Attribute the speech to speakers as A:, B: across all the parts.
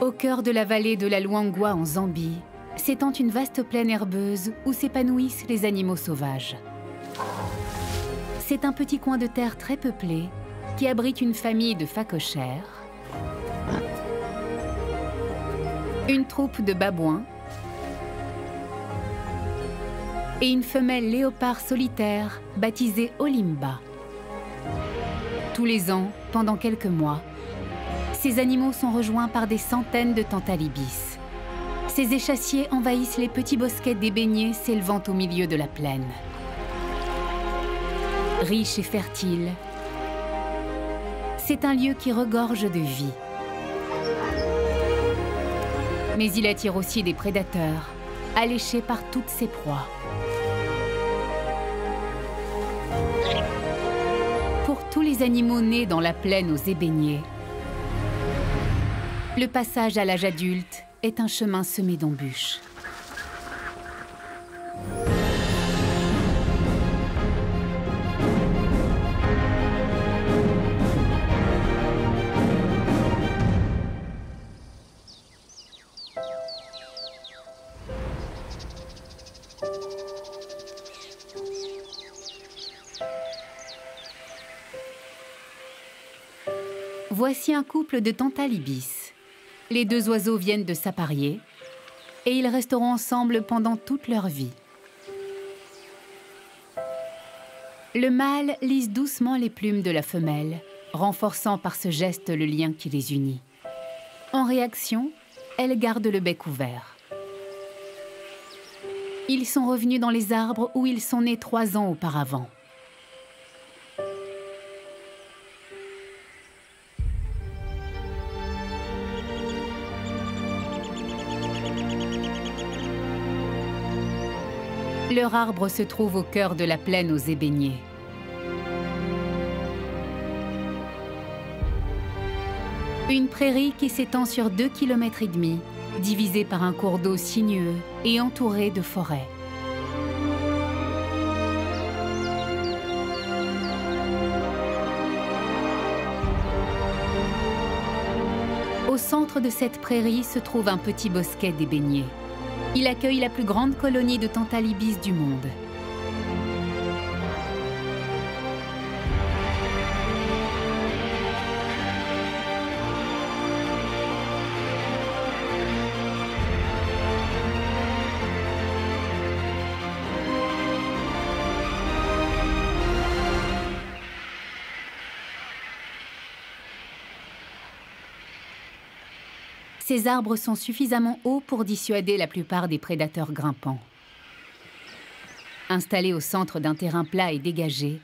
A: Au cœur de la vallée de la Luangwa en Zambie, s'étend une vaste plaine herbeuse où s'épanouissent les animaux sauvages. C'est un petit coin de terre très peuplé qui abrite une famille de phacochères, une troupe de babouins et une femelle léopard solitaire baptisée Olimba. Tous les ans, pendant quelques mois, ces animaux sont rejoints par des centaines de tantalibis. Ces échassiers envahissent les petits bosquets d'ébéniers s'élevant au milieu de la plaine. Riche et fertile, c'est un lieu qui regorge de vie. Mais il attire aussi des prédateurs, alléchés par toutes ses proies. Pour tous les animaux nés dans la plaine aux ébéniers, le passage à l'âge adulte est un chemin semé d'embûches. Voici un couple de tantalibis. Les deux oiseaux viennent de s'apparier et ils resteront ensemble pendant toute leur vie. Le mâle lisse doucement les plumes de la femelle, renforçant par ce geste le lien qui les unit. En réaction, elle garde le bec ouvert. Ils sont revenus dans les arbres où ils sont nés 3 ans auparavant. Leur arbre se trouve au cœur de la plaine aux ébéniers. Une prairie qui s'étend sur 2,5 km, divisée par un cours d'eau sinueux et entourée de forêts. Au centre de cette prairie se trouve un petit bosquet d'ébéniers. Il accueille la plus grande colonie de tantalibis du monde. Ces arbres sont suffisamment hauts pour dissuader la plupart des prédateurs grimpants. Installés au centre d'un terrain plat et dégagé,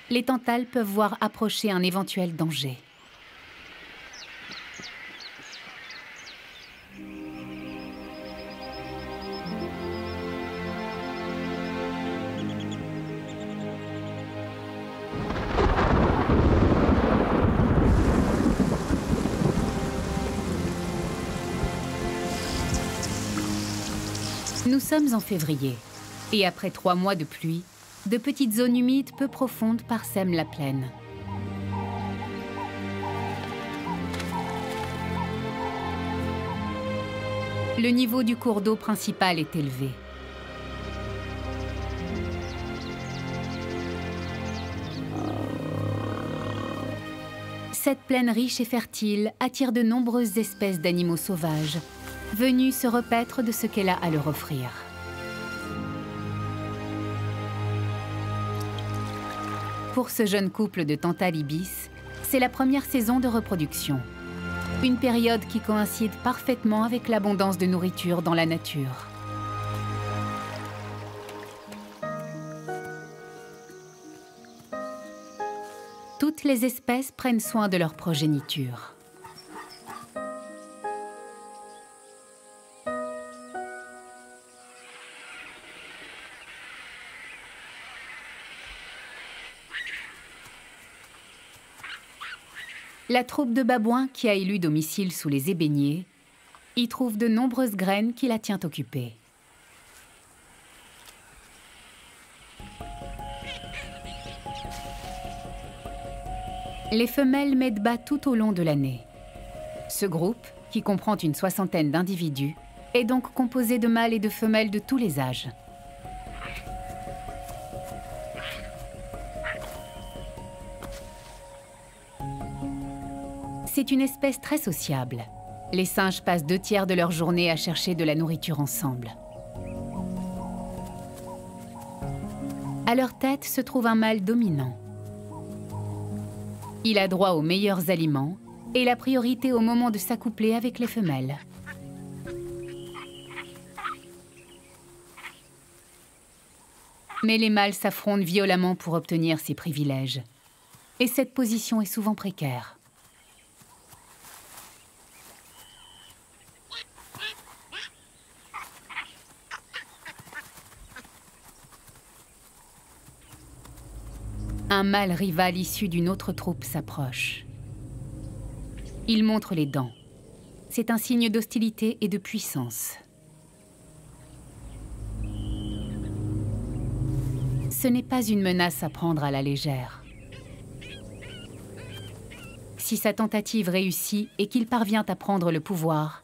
A: les tantales peuvent voir approcher un éventuel danger. Nous sommes en février, et après 3 mois de pluie, de petites zones humides peu profondes parsèment la plaine. Le niveau du cours d'eau principal est élevé. Cette plaine riche et fertile attire de nombreuses espèces d'animaux sauvages, venus se repaître de ce qu'elle a à leur offrir. Pour ce jeune couple de tantalibis, c'est la première saison de reproduction. Une période qui coïncide parfaitement avec l'abondance de nourriture dans la nature. Toutes les espèces prennent soin de leur progéniture. La troupe de babouins qui a élu domicile sous les ébéniers y trouve de nombreuses graines qui la tient occupée. Les femelles mettent bas tout au long de l'année. Ce groupe, qui comprend une 60aine d'individus, est donc composée de mâles et de femelles de tous les âges. C'est une espèce très sociable. Les singes passent 2/3 de leur journée à chercher de la nourriture ensemble. À leur tête se trouve un mâle dominant. Il a droit aux meilleurs aliments et la priorité au moment de s'accoupler avec les femelles. Mais les mâles s'affrontent violemment pour obtenir ces privilèges. Et cette position est souvent précaire. Un mâle rival issu d'une autre troupe s'approche. Il montre les dents. C'est un signe d'hostilité et de puissance. Ce n'est pas une menace à prendre à la légère. Si sa tentative réussit et qu'il parvient à prendre le pouvoir,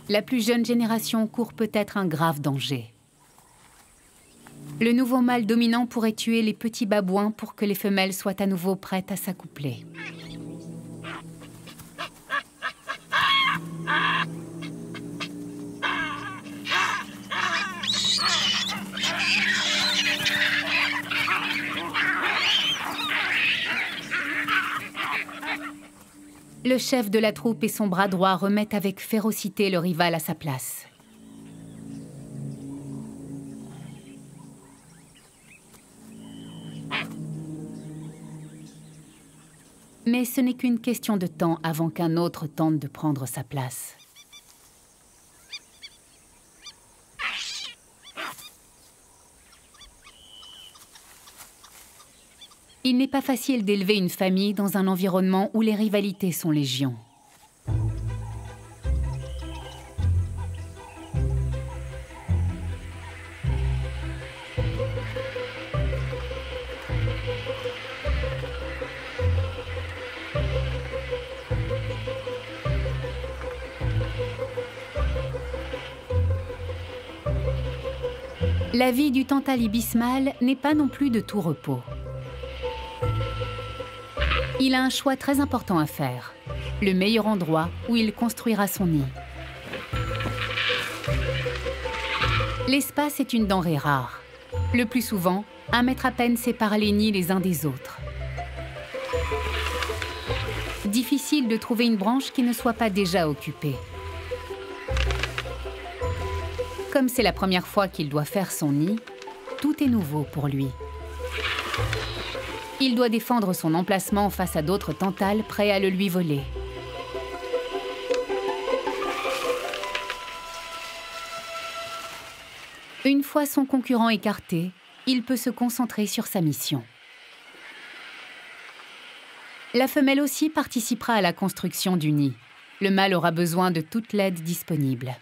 A: la plus jeune génération court peut-être un grave danger. Le nouveau mâle dominant pourrait tuer les petits babouins pour que les femelles soient à nouveau prêtes à s'accoupler. Le chef de la troupe et son bras droit remettent avec férocité le rival à sa place. Mais ce n'est qu'une question de temps avant qu'un autre tente de prendre sa place. Il n'est pas facile d'élever une famille dans un environnement où les rivalités sont légion. La vie du Tantale ibis mâle n'est pas non plus de tout repos. Il a un choix très important à faire, le meilleur endroit où il construira son nid. L'espace est une denrée rare. Le plus souvent, 1 mètre à peine sépare les nids les uns des autres. Difficile de trouver une branche qui ne soit pas déjà occupée. Comme c'est la première fois qu'il doit faire son nid, tout est nouveau pour lui. Il doit défendre son emplacement face à d'autres tantales prêts à le lui voler. Une fois son concurrent écarté, il peut se concentrer sur sa mission. La femelle aussi participera à la construction du nid. Le mâle aura besoin de toute l'aide disponible.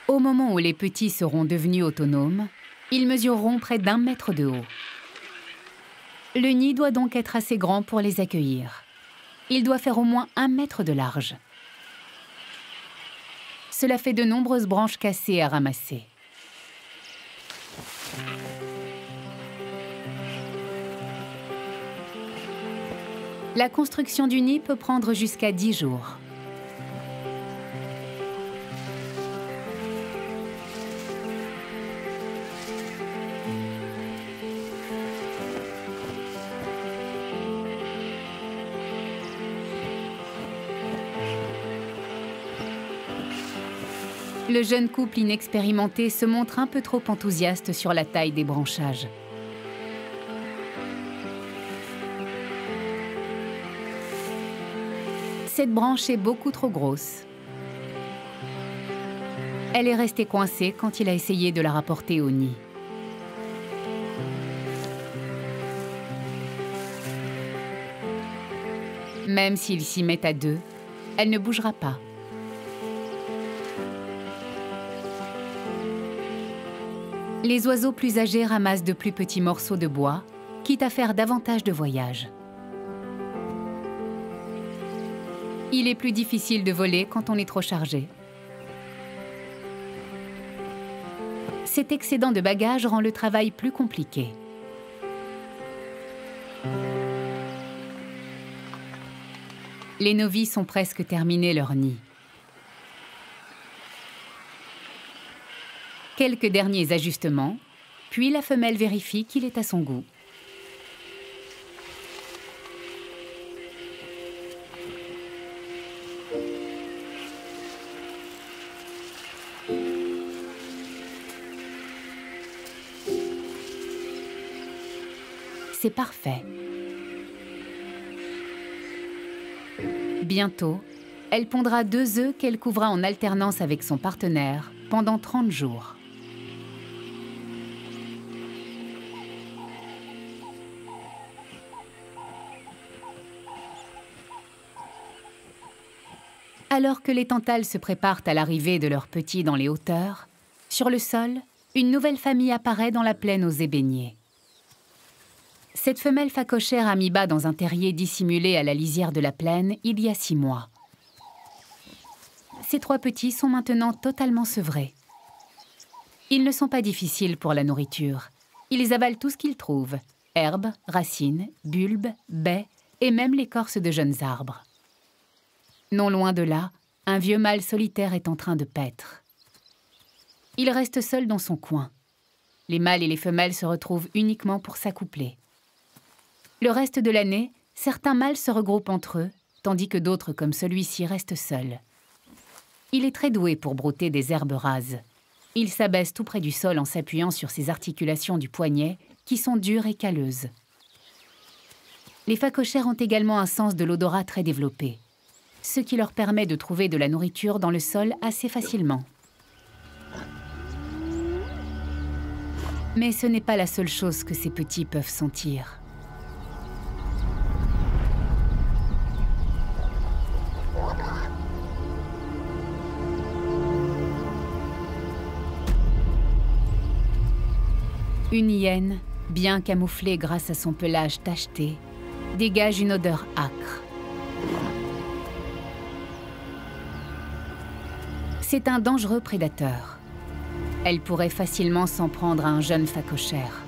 A: Au moment où les petits seront devenus autonomes, ils mesureront près d'1 mètre de haut. Le nid doit donc être assez grand pour les accueillir. Il doit faire au moins 1 mètre de large. Cela fait de nombreuses branches cassées à ramasser. La construction du nid peut prendre jusqu'à 10 jours. Le jeune couple inexpérimenté se montre un peu trop enthousiaste sur la taille des branchages. Cette branche est beaucoup trop grosse. Elle est restée coincée quand il a essayé de la rapporter au nid. Même s'il s'y met à 2, elle ne bougera pas. Les oiseaux plus âgés ramassent de plus petits morceaux de bois, quitte à faire davantage de voyages. Il est plus difficile de voler quand on est trop chargé. Cet excédent de bagages rend le travail plus compliqué. Les novices ont presque terminé leur nid. Quelques derniers ajustements, puis la femelle vérifie qu'il est à son goût. C'est parfait. Bientôt, elle pondra 2 œufs qu'elle couvra en alternance avec son partenaire pendant 30 jours. Alors que les tantales se préparent à l'arrivée de leurs petits dans les hauteurs, sur le sol, une nouvelle famille apparaît dans la plaine aux ébéniers. Cette femelle phacochère a mis bas dans un terrier dissimulé à la lisière de la plaine il y a 6 mois. Ces 3 petits sont maintenant totalement sevrés. Ils ne sont pas difficiles pour la nourriture. Ils avalent tout ce qu'ils trouvent, herbes, racines, bulbes, baies et même l'écorce de jeunes arbres. Non loin de là, un vieux mâle solitaire est en train de paître. Il reste seul dans son coin. Les mâles et les femelles se retrouvent uniquement pour s'accoupler. Le reste de l'année, certains mâles se regroupent entre eux, tandis que d'autres, comme celui-ci, restent seuls. Il est très doué pour brouter des herbes rases. Il s'abaisse tout près du sol en s'appuyant sur ses articulations du poignet, qui sont dures et calleuses. Les phacochères ont également un sens de l'odorat très développé, ce qui leur permet de trouver de la nourriture dans le sol assez facilement. Mais ce n'est pas la seule chose que ces petits peuvent sentir. Une hyène, bien camouflée grâce à son pelage tacheté, dégage une odeur âcre. C'est un dangereux prédateur. Elle pourrait facilement s'en prendre à un jeune phacochère.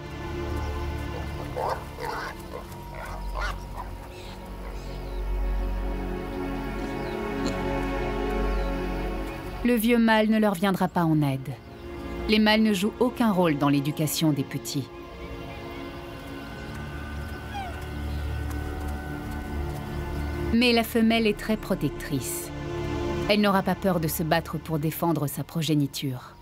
A: Le vieux mâle ne leur viendra pas en aide. Les mâles ne jouent aucun rôle dans l'éducation des petits. Mais la femelle est très protectrice. Elle n'aura pas peur de se battre pour défendre sa progéniture.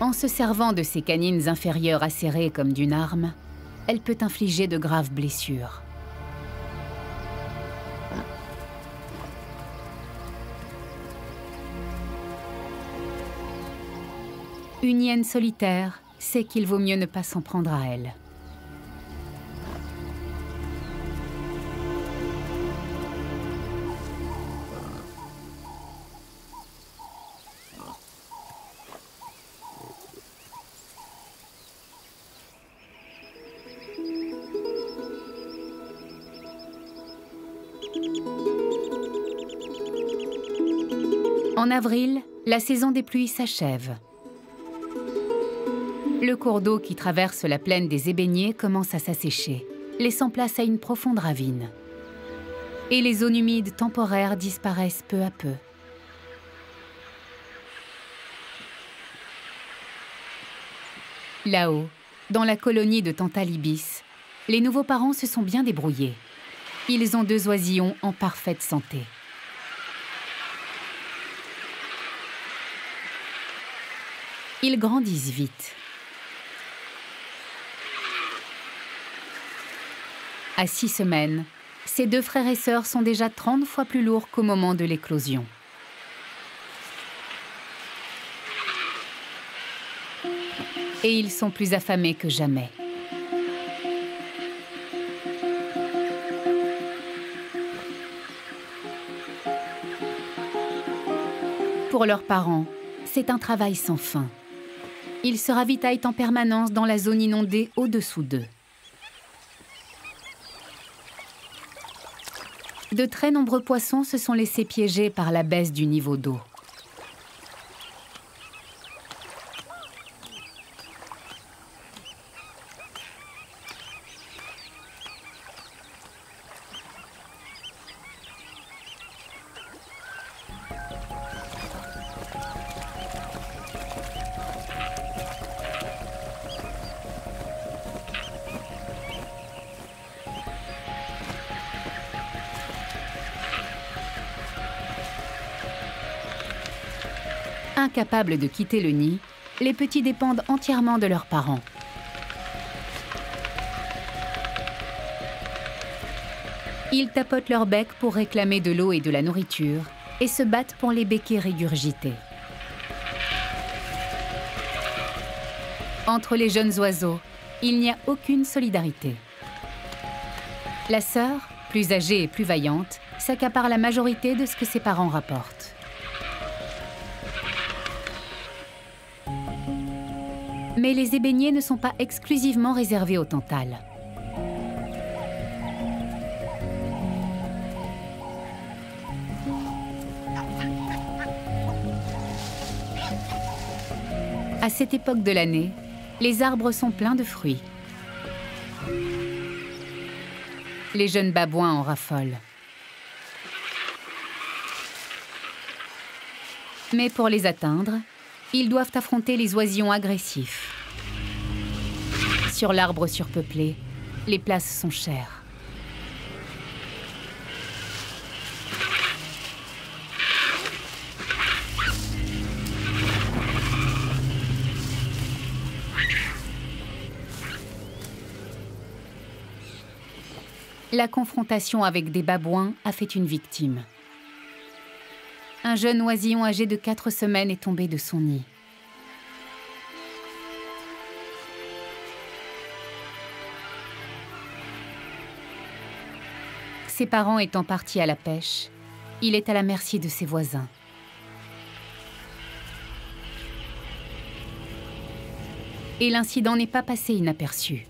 A: En se servant de ses canines inférieures acérées comme d'une arme, elle peut infliger de graves blessures. Une hyène solitaire sait qu'il vaut mieux ne pas s'en prendre à elle. En avril, la saison des pluies s'achève. Le cours d'eau qui traverse la plaine des ébéniers commence à s'assécher, laissant place à une profonde ravine. Et les zones humides temporaires disparaissent peu à peu. Là-haut, dans la colonie de Tantalibis, les nouveaux parents se sont bien débrouillés. Ils ont 2 oisillons en parfaite santé. Ils grandissent vite. À 6 semaines, ces 2 frères et sœurs sont déjà 30 fois plus lourds qu'au moment de l'éclosion. Et ils sont plus affamés que jamais. Pour leurs parents, c'est un travail sans fin. Ils se ravitaillent en permanence dans la zone inondée au-dessous d'eux. De très nombreux poissons se sont laissés piéger par la baisse du niveau d'eau. Incapables de quitter le nid, les petits dépendent entièrement de leurs parents. Ils tapotent leur bec pour réclamer de l'eau et de la nourriture et se battent pour les béquets régurgités. Entre les jeunes oiseaux, il n'y a aucune solidarité. La sœur, plus âgée et plus vaillante, s'accapare la majorité de ce que ses parents rapportent. Mais les ébéniers ne sont pas exclusivement réservés au Tantale. À cette époque de l'année, les arbres sont pleins de fruits. Les jeunes babouins en raffolent. Mais pour les atteindre, ils doivent affronter les oisillons agressifs. Sur l'arbre surpeuplé, les places sont chères. La confrontation avec des babouins a fait une victime. Un jeune oisillon âgé de 4 semaines est tombé de son nid. Ses parents étant partis à la pêche, il est à la merci de ses voisins. Et l'incident n'est pas passé inaperçu.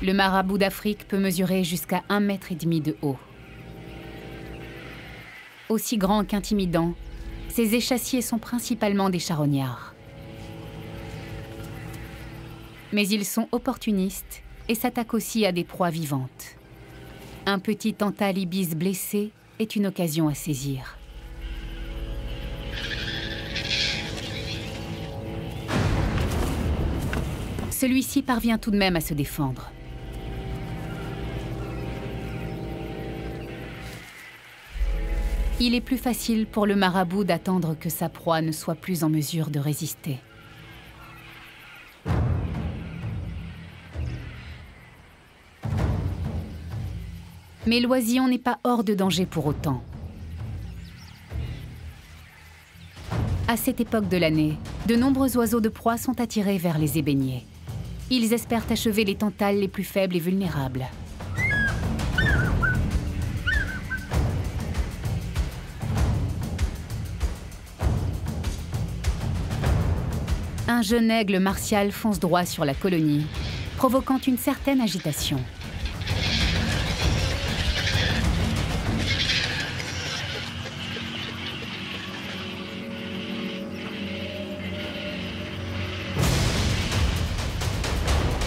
A: Le marabout d'Afrique peut mesurer jusqu'à 1,5 mètre de haut. Aussi grand qu'intimidant, ces échassiers sont principalement des charognards. Mais ils sont opportunistes et s'attaquent aussi à des proies vivantes. Un petit tantale ibis blessé est une occasion à saisir. Celui-ci parvient tout de même à se défendre. Il est plus facile pour le marabout d'attendre que sa proie ne soit plus en mesure de résister. Mais l'oisillon n'est pas hors de danger pour autant. À cette époque de l'année, de nombreux oiseaux de proie sont attirés vers les ébéniers. Ils espèrent achever les tantales les plus faibles et vulnérables. Un jeune aigle martial fonce droit sur la colonie, provoquant une certaine agitation.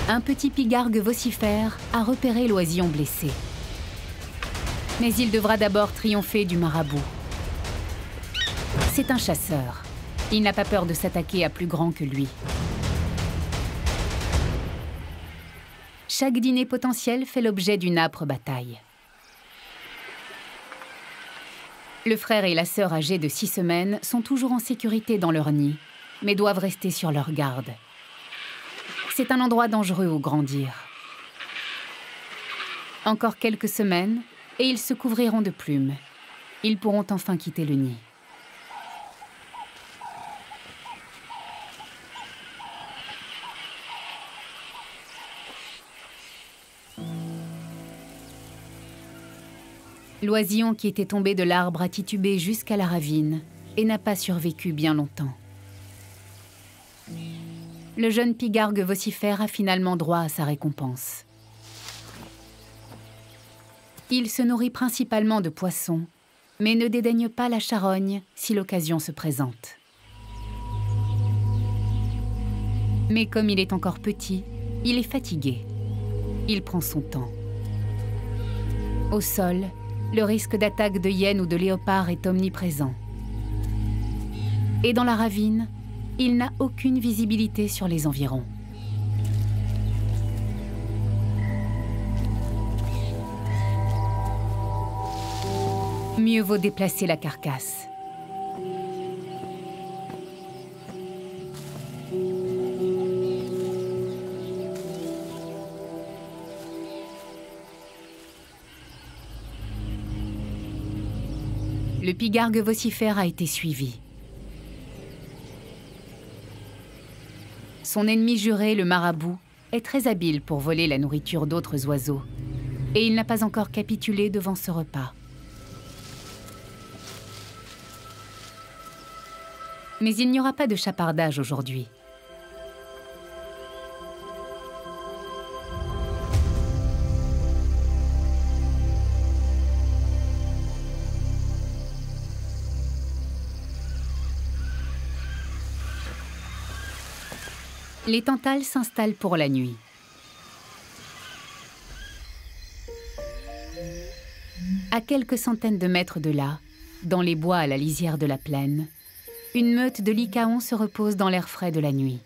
A: Un petit pigargue vocifère a repéré l'oisillon blessé. Mais il devra d'abord triompher du marabout. C'est un chasseur. Il n'a pas peur de s'attaquer à plus grand que lui. Chaque dîner potentiel fait l'objet d'une âpre bataille. Le frère et la sœur âgés de 6 semaines sont toujours en sécurité dans leur nid, mais doivent rester sur leur garde. C'est un endroit dangereux où grandir. Encore quelques semaines, et ils se couvriront de plumes. Ils pourront enfin quitter le nid. L'oisillon qui était tombé de l'arbre a titubé jusqu'à la ravine et n'a pas survécu bien longtemps. Le jeune pigargue vocifère a finalement droit à sa récompense. Il se nourrit principalement de poissons, mais ne dédaigne pas la charogne si l'occasion se présente. Mais comme il est encore petit, il est fatigué. Il prend son temps. Au sol, le risque d'attaque de hyènes ou de léopards est omniprésent. Et dans la ravine, il n'a aucune visibilité sur les environs. Mieux vaut déplacer la carcasse. Le pigargue vocifère a été suivi. Son ennemi juré, le marabout, est très habile pour voler la nourriture d'autres oiseaux, et il n'a pas encore capitulé devant ce repas. Mais il n'y aura pas de chapardage aujourd'hui. Les tantales s'installent pour la nuit. À quelques centaines de mètres de là, dans les bois à la lisière de la plaine, une meute de lycaons se repose dans l'air frais de la nuit.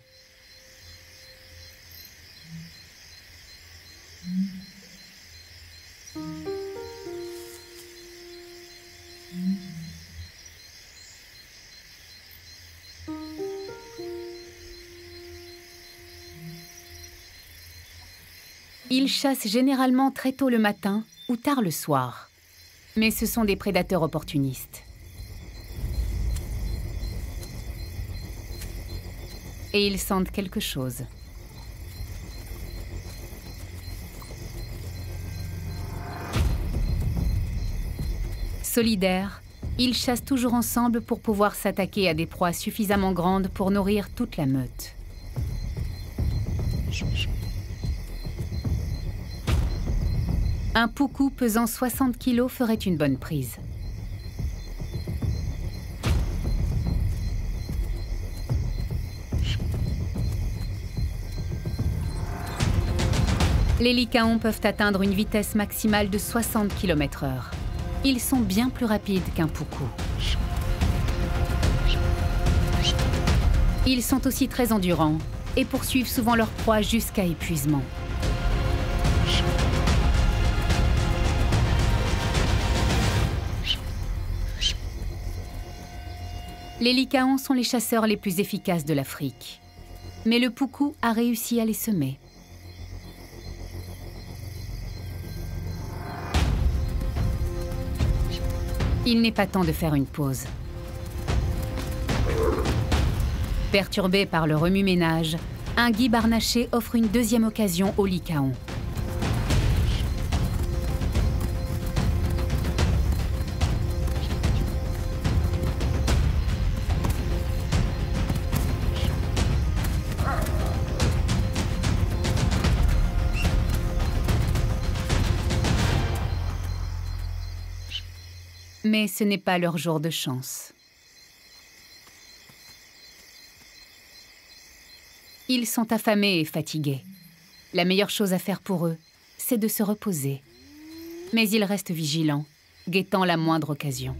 A: Ils chassent généralement très tôt le matin ou tard le soir. Mais ce sont des prédateurs opportunistes. Et ils sentent quelque chose. Solidaires, ils chassent toujours ensemble pour pouvoir s'attaquer à des proies suffisamment grandes pour nourrir toute la meute. Un poucou pesant 60 kg ferait une bonne prise. Les lycaons peuvent atteindre une vitesse maximale de 60 km/h. Ils sont bien plus rapides qu'un poucou. Ils sont aussi très endurants et poursuivent souvent leur proie jusqu'à épuisement. Les lycaons sont les chasseurs les plus efficaces de l'Afrique. Mais le poucou a réussi à les semer. Il n'est pas temps de faire une pause. Perturbé par le remue-ménage, un gui harnaché offre une deuxième occasion aux lycaons. Mais ce n'est pas leur jour de chance. Ils sont affamés et fatigués. La meilleure chose à faire pour eux, c'est de se reposer. Mais ils restent vigilants, guettant la moindre occasion.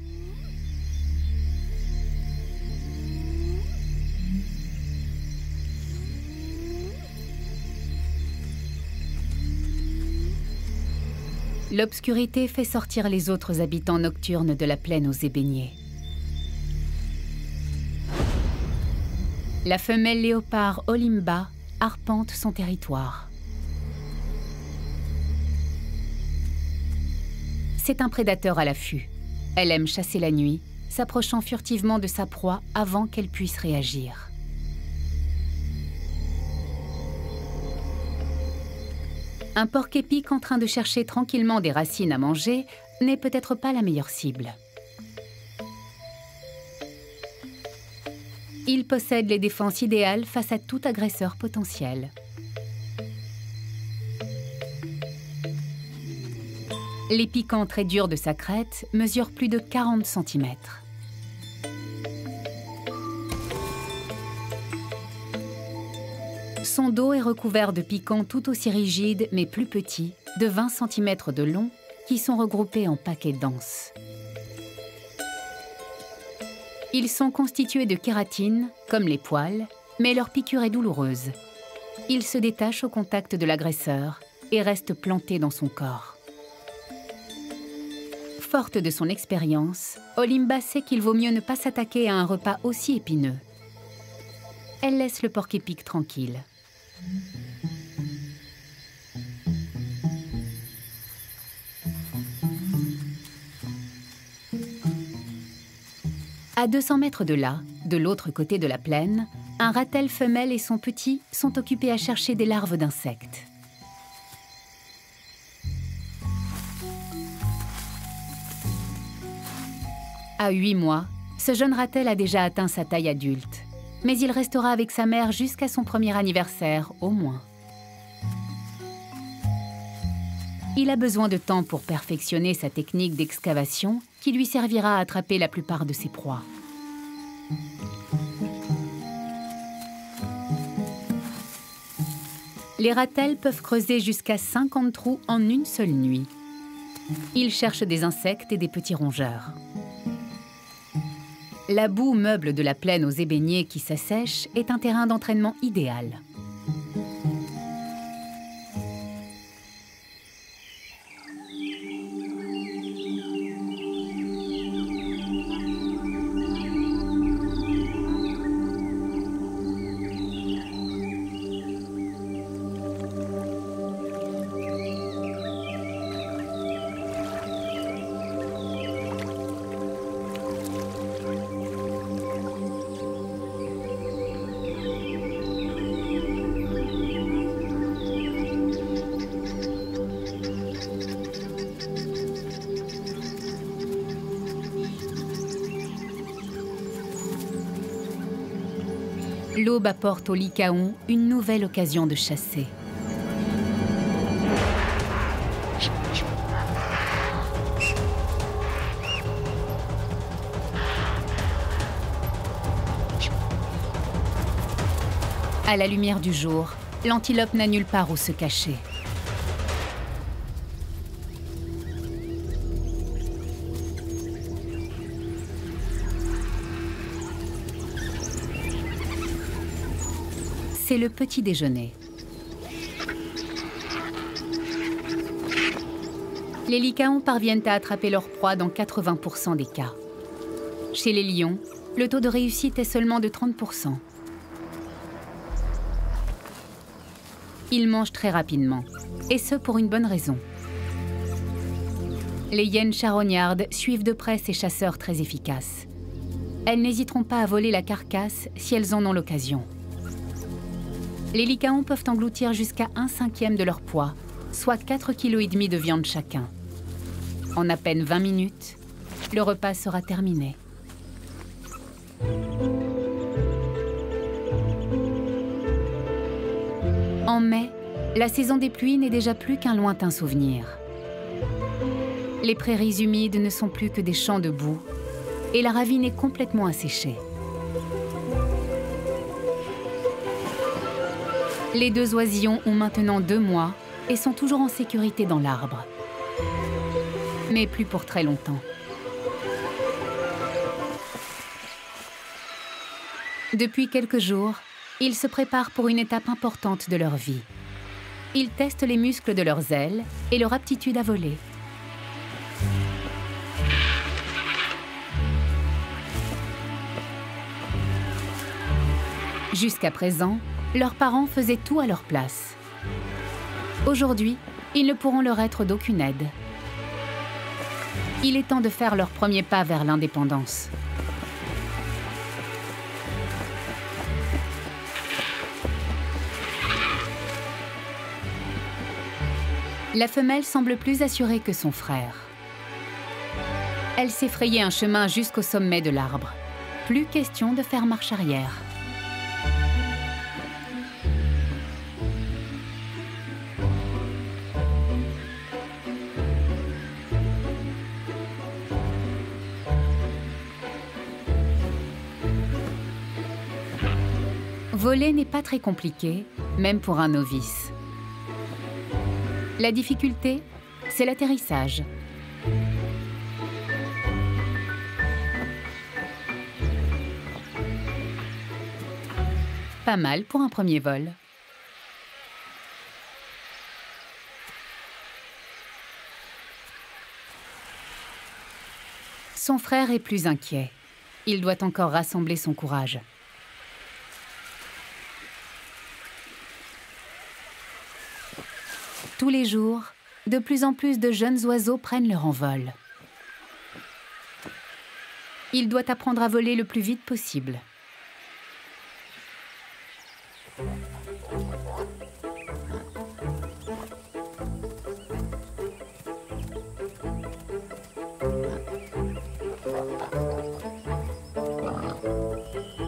A: L'obscurité fait sortir les autres habitants nocturnes de la plaine aux ébéniers. La femelle léopard Olimba arpente son territoire. C'est un prédateur à l'affût. Elle aime chasser la nuit, s'approchant furtivement de sa proie avant qu'elle puisse réagir. Un porc-épic en train de chercher tranquillement des racines à manger n'est peut-être pas la meilleure cible. Il possède les défenses idéales face à tout agresseur potentiel. Les piquants très durs de sa crête mesurent plus de 40 cm. Son dos est recouvert de piquants tout aussi rigides mais plus petits, de 20 cm de long, qui sont regroupés en paquets denses. Ils sont constitués de kératine, comme les poils, mais leur piqûre est douloureuse. Il se détache au contact de l'agresseur et reste planté dans son corps. Forte de son expérience, Olimba sait qu'il vaut mieux ne pas s'attaquer à un repas aussi épineux. Elle laisse le porc-épic tranquille. À 200 mètres de là, de l'autre côté de la plaine, un ratel femelle et son petit sont occupés à chercher des larves d'insectes. À 8 mois, ce jeune ratel a déjà atteint sa taille adulte. Mais il restera avec sa mère jusqu'à son premier anniversaire, au moins. Il a besoin de temps pour perfectionner sa technique d'excavation qui lui servira à attraper la plupart de ses proies. Les ratels peuvent creuser jusqu'à 50 trous en une seule nuit. Ils cherchent des insectes et des petits rongeurs. La boue meuble de la plaine aux ébéniers qui s'assèche est un terrain d'entraînement idéal. L'aube apporte au lycaon une nouvelle occasion de chasser. À la lumière du jour, l'antilope n'a nulle part où se cacher. C'est le petit déjeuner. Les lycaons parviennent à attraper leur proie dans 80% des cas. Chez les lions, le taux de réussite est seulement de 30%. Ils mangent très rapidement, et ce pour une bonne raison. Les hyènes charognardes suivent de près ces chasseurs très efficaces. Elles n'hésiteront pas à voler la carcasse si elles en ont l'occasion. Les lycaons peuvent engloutir jusqu'à 1/5 de leur poids, soit 4,5 kg de viande chacun. En à peine 20 minutes, le repas sera terminé. En mai, la saison des pluies n'est déjà plus qu'un lointain souvenir. Les prairies humides ne sont plus que des champs de boue et la ravine est complètement asséchée. Les deux oisillons ont maintenant 2 mois et sont toujours en sécurité dans l'arbre. Mais plus pour très longtemps. Depuis quelques jours, ils se préparent pour une étape importante de leur vie. Ils testent les muscles de leurs ailes et leur aptitude à voler. Jusqu'à présent, leurs parents faisaient tout à leur place. Aujourd'hui, ils ne pourront leur être d'aucune aide. Il est temps de faire leur premier pas vers l'indépendance. La femelle semble plus assurée que son frère. Elle s'est frayé un chemin jusqu'au sommet de l'arbre. Plus question de faire marche arrière. Voler n'est pas très compliqué, même pour un novice. La difficulté, c'est l'atterrissage. Pas mal pour un premier vol. Son frère est plus inquiet. Il doit encore rassembler son courage. Tous les jours, de plus en plus de jeunes oiseaux prennent leur envol. Il doit apprendre à voler le plus vite possible.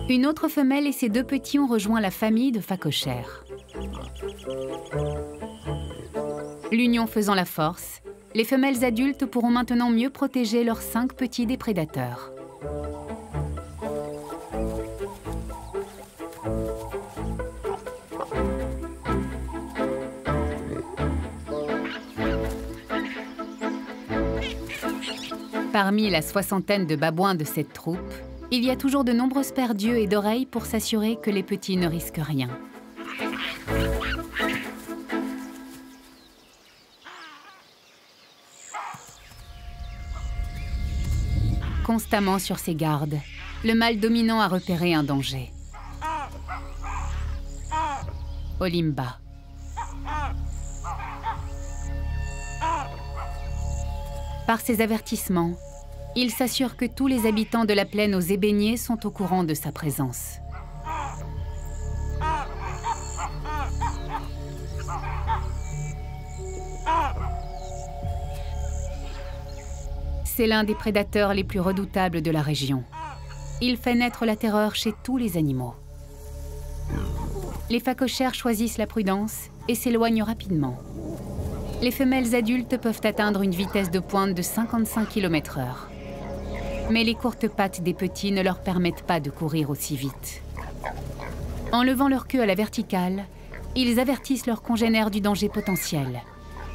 A: Une autre femelle et ses deux petits ont rejoint la famille de phacochères. L'union faisant la force, les femelles adultes pourront maintenant mieux protéger leurs 5 petits des prédateurs. Parmi la soixantaine de babouins de cette troupe, il y a toujours de nombreuses paires d'yeux et d'oreilles pour s'assurer que les petits ne risquent rien. Constamment sur ses gardes, le mâle dominant a repéré un danger. Olimba. Par ses avertissements, il s'assure que tous les habitants de la plaine aux ébéniers sont au courant de sa présence. C'est l'un des prédateurs les plus redoutables de la région. Il fait naître la terreur chez tous les animaux. Les phacochères choisissent la prudence et s'éloignent rapidement. Les femelles adultes peuvent atteindre une vitesse de pointe de 55 km/h. Mais les courtes pattes des petits ne leur permettent pas de courir aussi vite. En levant leur queue à la verticale, ils avertissent leurs congénères du danger potentiel.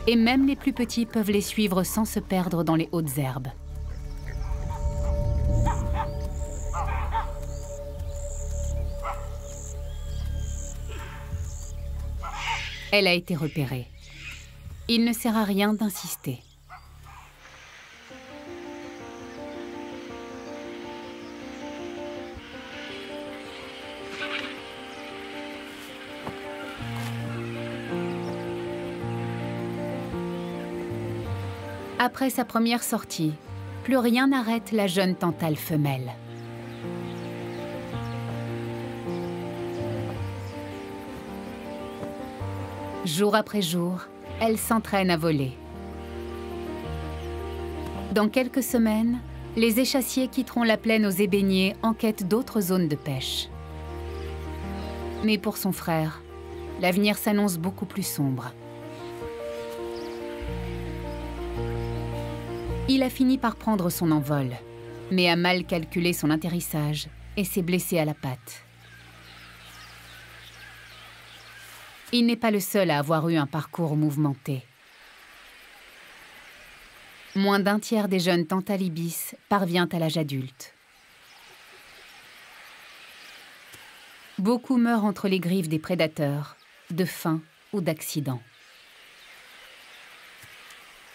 A: Et même les plus petits peuvent les suivre sans se perdre dans les hautes herbes. Elle a été repérée. Il ne sert à rien d'insister. Après sa première sortie, plus rien n'arrête la jeune tantale femelle. Jour après jour, elle s'entraîne à voler. Dans quelques semaines, les échassiers quitteront la plaine aux ébéniers en quête d'autres zones de pêche. Mais pour son frère, l'avenir s'annonce beaucoup plus sombre. Il a fini par prendre son envol, mais a mal calculé son atterrissage et s'est blessé à la patte. Il n'est pas le seul à avoir eu un parcours mouvementé. Moins d'un tiers des jeunes tantalibis parvient à l'âge adulte. Beaucoup meurent entre les griffes des prédateurs, de faim ou d'accident.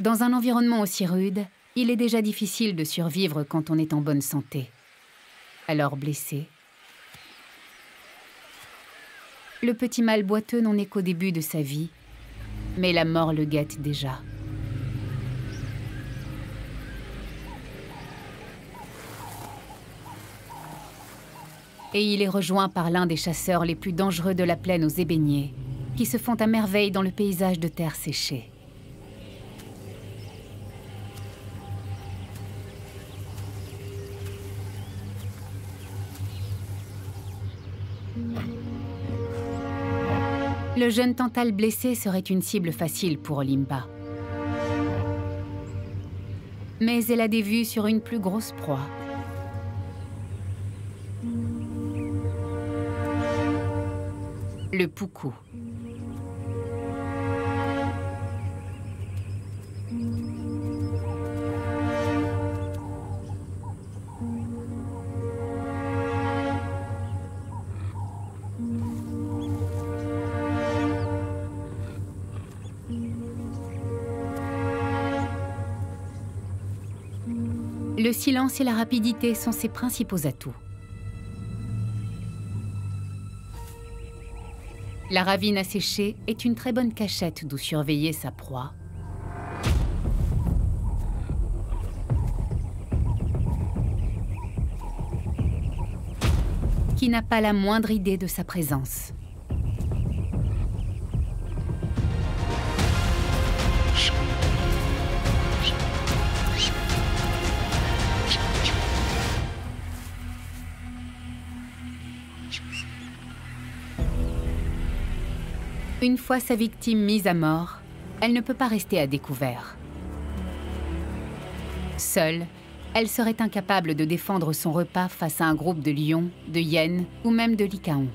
A: Dans un environnement aussi rude, il est déjà difficile de survivre quand on est en bonne santé. Alors blessé, le petit mâle boiteux n'en est qu'au début de sa vie, mais la mort le guette déjà. Et il est rejoint par l'un des chasseurs les plus dangereux de la plaine aux ébéniers, qui se font à merveille dans le paysage de terre séchée. Le jeune tantale blessé serait une cible facile pour Olimba. Mais elle a des vues sur une plus grosse proie. le puku. Le silence et la rapidité sont ses principaux atouts. La ravine asséchée est une très bonne cachette d'où surveiller sa proie. Qui n'a pas la moindre idée de sa présence. Une fois sa victime mise à mort, elle ne peut pas rester à découvert. Seule, elle serait incapable de défendre son repas face à un groupe de lions, de hyènes ou même de lycaons.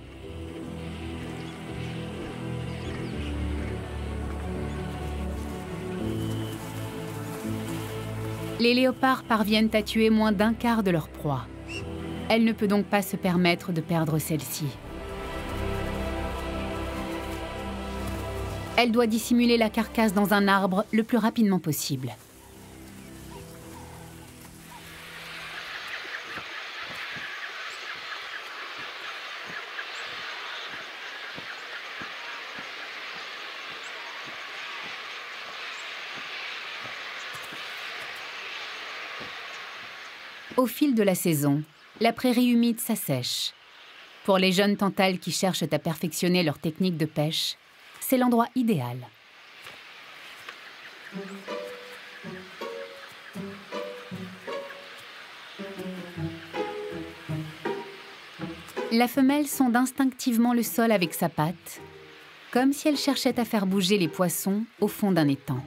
A: Les léopards parviennent à tuer moins d'un quart de leur proie. Elle ne peut donc pas se permettre de perdre celle-ci. Elle doit dissimuler la carcasse dans un arbre le plus rapidement possible. Au fil de la saison, la prairie humide s'assèche. Pour les jeunes tantales qui cherchent à perfectionner leur technique de pêche, c'est l'endroit idéal. La femelle sonde instinctivement le sol avec sa patte, comme si elle cherchait à faire bouger les poissons au fond d'un étang.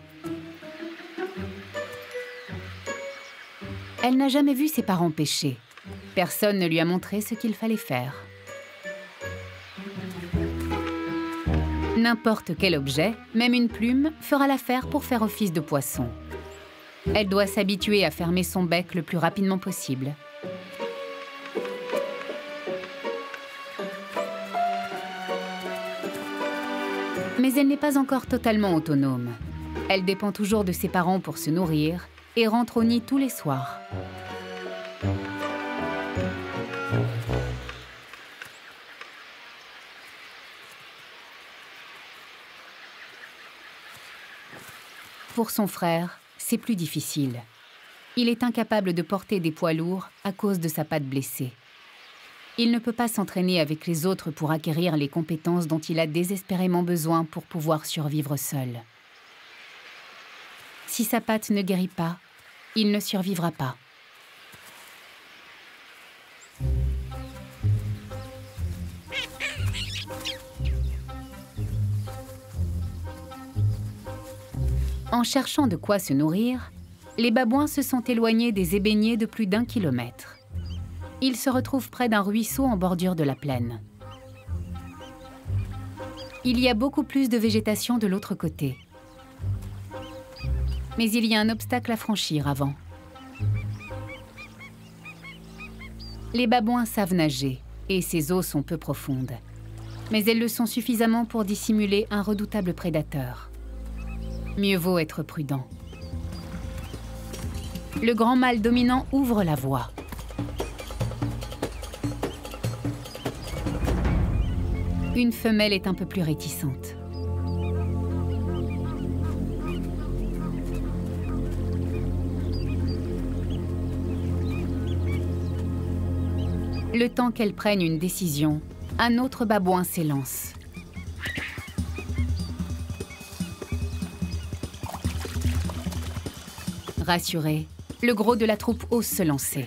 A: Elle n'a jamais vu ses parents pêcher. Personne ne lui a montré ce qu'il fallait faire. N'importe quel objet, même une plume, fera l'affaire pour faire office de poisson. Elle doit s'habituer à fermer son bec le plus rapidement possible. Mais elle n'est pas encore totalement autonome. Elle dépend toujours de ses parents pour se nourrir et rentre au nid tous les soirs. Pour son frère, c'est plus difficile. Il est incapable de porter des poids lourds à cause de sa patte blessée. Il ne peut pas s'entraîner avec les autres pour acquérir les compétences dont il a désespérément besoin pour pouvoir survivre seul. Si sa patte ne guérit pas, il ne survivra pas. En cherchant de quoi se nourrir, les babouins se sont éloignés des ébéniers de plus d'1 kilomètre. Ils se retrouvent près d'un ruisseau en bordure de la plaine. Il y a beaucoup plus de végétation de l'autre côté. Mais il y a un obstacle à franchir avant. Les babouins savent nager et ces eaux sont peu profondes. Mais elles le sont suffisamment pour dissimuler un redoutable prédateur. Mieux vaut être prudent. Le grand mâle dominant ouvre la voie. Une femelle est un peu plus réticente. Le temps qu'elle prenne une décision, un autre babouin s'élance. Rassuré, le gros de la troupe ose se lancer.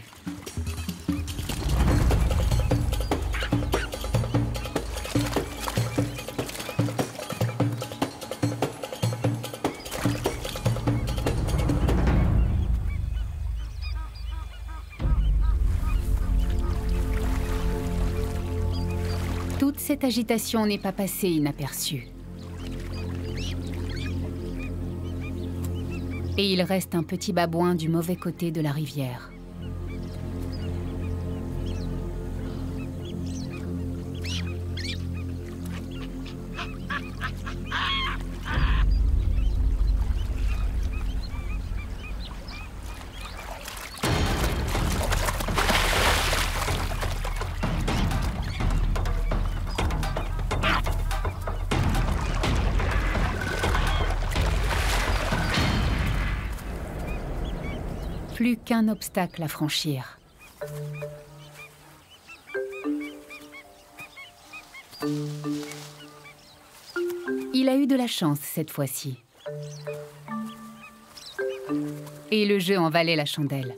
A: Toute cette agitation n'est pas passée inaperçue. Et il reste un petit babouin du mauvais côté de la rivière. Plus qu'un obstacle à franchir. Il a eu de la chance cette fois-ci. Et le jeu en valait la chandelle.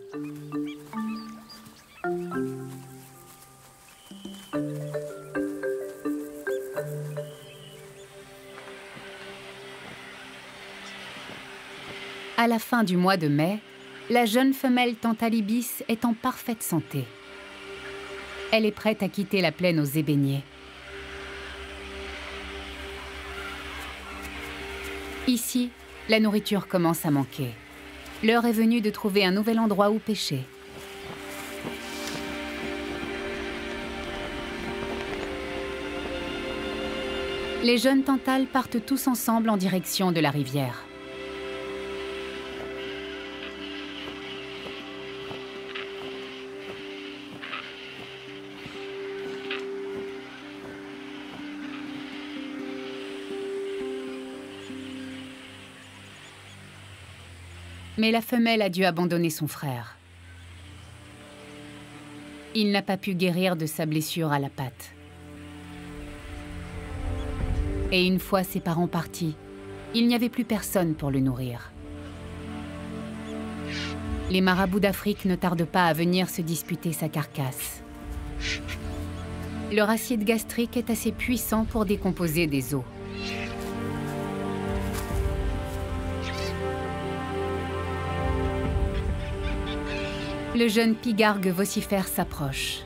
A: À la fin du mois de mai, la jeune femelle Tantalibis est en parfaite santé. Elle est prête à quitter la plaine aux ébéniers. Ici, la nourriture commence à manquer. L'heure est venue de trouver un nouvel endroit où pêcher. Les jeunes tantales partent tous ensemble en direction de la rivière. Mais la femelle a dû abandonner son frère. Il n'a pas pu guérir de sa blessure à la patte. Et une fois ses parents partis, il n'y avait plus personne pour le nourrir. Les marabouts d'Afrique ne tardent pas à venir se disputer sa carcasse. Leur acide gastrique est assez puissant pour décomposer des os. Le jeune pigargue vocifère s'approche.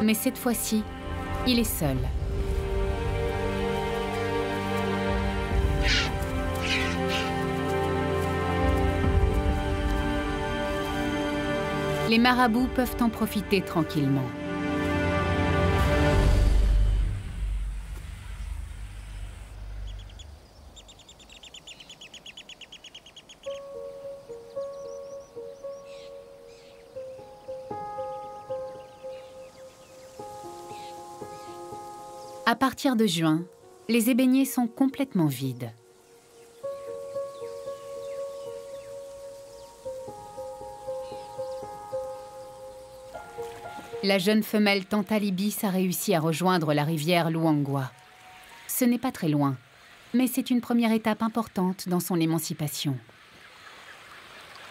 A: Mais cette fois-ci, il est seul. Les marabouts peuvent en profiter tranquillement. À partir de juin, les ébéniers sont complètement vides. La jeune femelle Tantalibis a réussi à rejoindre la rivière Luangwa. Ce n'est pas très loin, mais c'est une première étape importante dans son émancipation.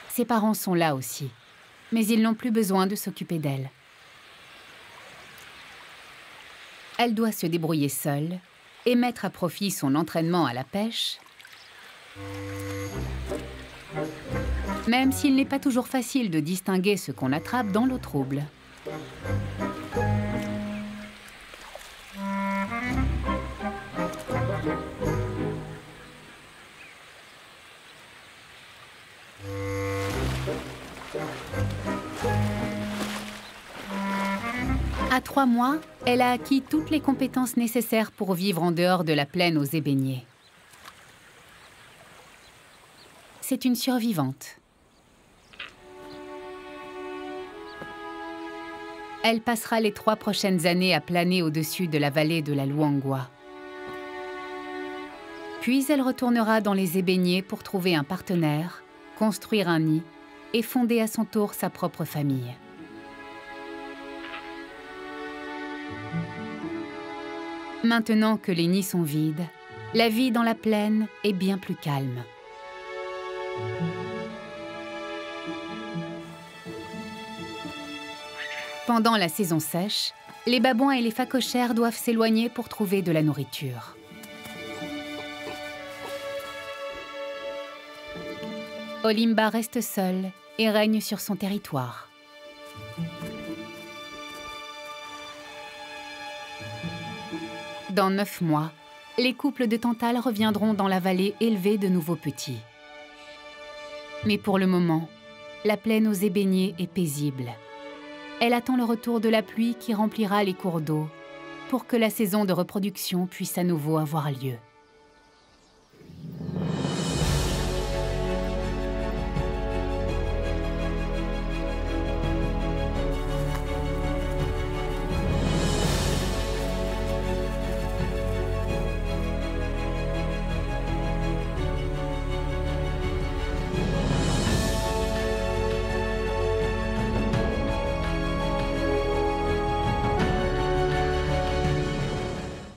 A: Ses parents sont là aussi, mais ils n'ont plus besoin de s'occuper d'elle. Elle doit se débrouiller seule et mettre à profit son entraînement à la pêche, même s'il n'est pas toujours facile de distinguer ce qu'on attrape dans l'eau trouble. À 3 mois, elle a acquis toutes les compétences nécessaires pour vivre en dehors de la plaine aux ébéniers. C'est une survivante. Elle passera les 3 prochaines années à planer au-dessus de la vallée de la Luangwa. Puis elle retournera dans les ébéniers pour trouver un partenaire, construire un nid et fonder à son tour sa propre famille. Maintenant que les nids sont vides, la vie dans la plaine est bien plus calme. Pendant la saison sèche, les babouins et les phacochères doivent s'éloigner pour trouver de la nourriture. Olimba reste seule et règne sur son territoire. Dans 9 mois, les couples de Tantale reviendront dans la vallée élever de nouveaux petits. Mais pour le moment, la plaine aux ébéniers est paisible. Elle attend le retour de la pluie qui remplira les cours d'eau pour que la saison de reproduction puisse à nouveau avoir lieu.